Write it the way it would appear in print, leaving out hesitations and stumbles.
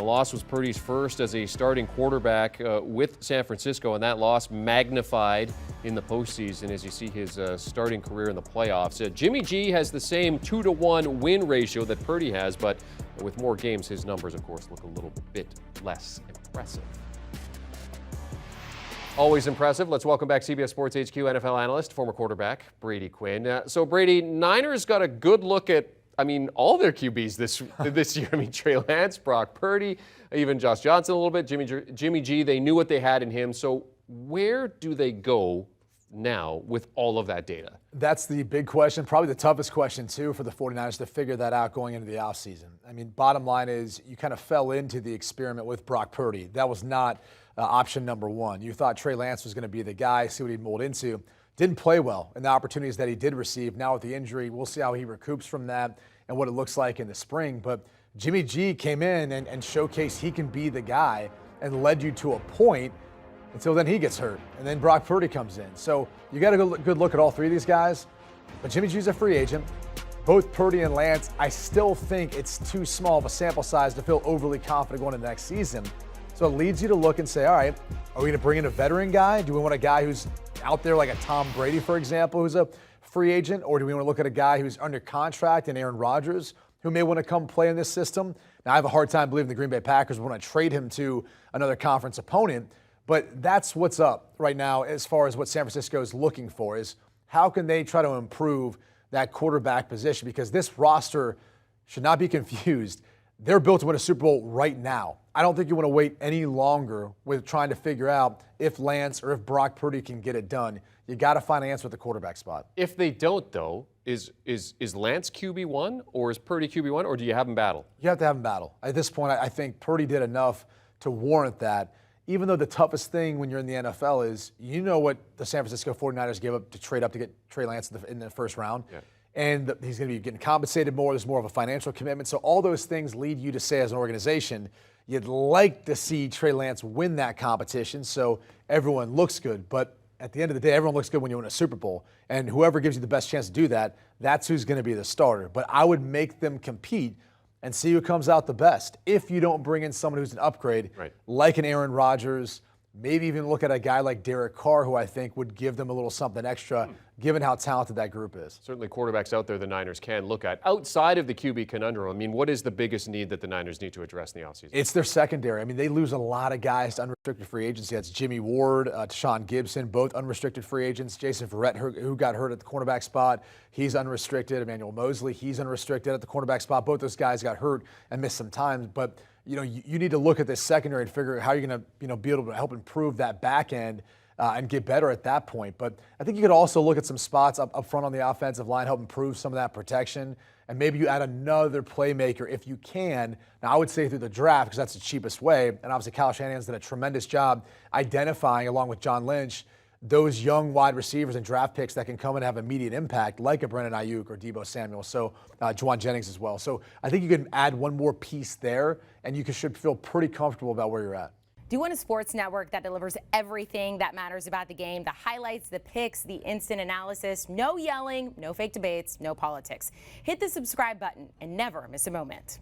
loss was Purdy's first as a starting quarterback with San Francisco, and that loss magnified in the postseason as you see his starting career in the playoffs. Jimmy G has the same 2-to-1 win ratio that Purdy has, but with more games, his numbers, of course, look a little bit less impressive. Always impressive. Let's welcome back CBS Sports HQ NFL analyst, former quarterback, Brady Quinn. So, Brady, Niners got a good look at, all their QBs this year. Trey Lance, Brock Purdy, even Josh Johnson a little bit, Jimmy G. They knew what they had in him. So where do they go now with all of that data? That's the big question, probably the toughest question, too, for the 49ers to figure that out going into the offseason. Bottom line is you kind of fell into the experiment with Brock Purdy. That was not option number one. You thought Trey Lance was going to be the guy, see what he'd mold into. Didn't play well in the opportunities that he did receive. Now with the injury, we'll see how he recoups from that and what it looks like in the spring. But Jimmy G came in and showcased he can be the guy and led you to a point until then he gets hurt. And then Brock Purdy comes in. So you got a good look at all three of these guys. But Jimmy G's a free agent. Both Purdy and Lance, I still think it's too small of a sample size to feel overly confident going into next season. So it leads you to look and say, all right, are we going to bring in a veteran guy? Do we want a guy who's out there like a Tom Brady, for example, who's a free agent? Or do we want to look at a guy who's under contract and Aaron Rodgers, who may want to come play in this system? Now, I have a hard time believing the Green Bay Packers want to trade him to another conference opponent, but that's what's up right now as far as what San Francisco is looking for, is how can they try to improve that quarterback position? Because this roster should not be confused. They're built to win a Super Bowl right now. I don't think you want to wait any longer with trying to figure out if Lance or if Brock Purdy can get it done. You got to find an answer at the quarterback spot. If they don't, though, is Lance QB1 or is Purdy QB1, or do you have them battle? You have to have them battle. At this point, I think Purdy did enough to warrant that, even though the toughest thing when you're in the NFL is you know what the San Francisco 49ers gave up to trade up to get Trey Lance in the first round. Yeah. And he's going to be getting compensated more. There's more of a financial commitment. So all those things lead you to say as an organization, you'd like to see Trey Lance win that competition so everyone looks good. But at the end of the day, everyone looks good when you win a Super Bowl. And whoever gives you the best chance to do that, that's who's going to be the starter. But I would make them compete and see who comes out the best. If you don't bring in someone who's an upgrade, right, like an Aaron Rodgers, maybe even look at a guy like Derek Carr, who I think would give them a little something extra, given how talented that group is. Certainly quarterbacks out there the Niners can look at. Outside of the QB conundrum, what is the biggest need that the Niners need to address in the offseason? It's their secondary. They lose a lot of guys to unrestricted free agency. That's Jimmy Ward, Deshaun Gibson, both unrestricted free agents. Jason Verrett, who got hurt at the cornerback spot, he's unrestricted. Emmanuel Mosley, he's unrestricted at the cornerback spot. Both those guys got hurt and missed some time. But you need to look at this secondary and figure out how you're going to be able to help improve that back end and get better at that point. But I think you could also look at some spots up front on the offensive line, help improve some of that protection, and maybe you add another playmaker if you can. Now, I would say through the draft because that's the cheapest way, and obviously Kyle Shanahan's done a tremendous job identifying, along with John Lynch, those young wide receivers and draft picks that can come and have immediate impact, like a Brandon Ayuk or Deebo Samuel, so Juwan Jennings as well. So I think you can add one more piece there, and you should feel pretty comfortable about where you're at. Do you want a sports network that delivers everything that matters about the game? The highlights, the picks, the instant analysis, no yelling, no fake debates, no politics. Hit the subscribe button and never miss a moment.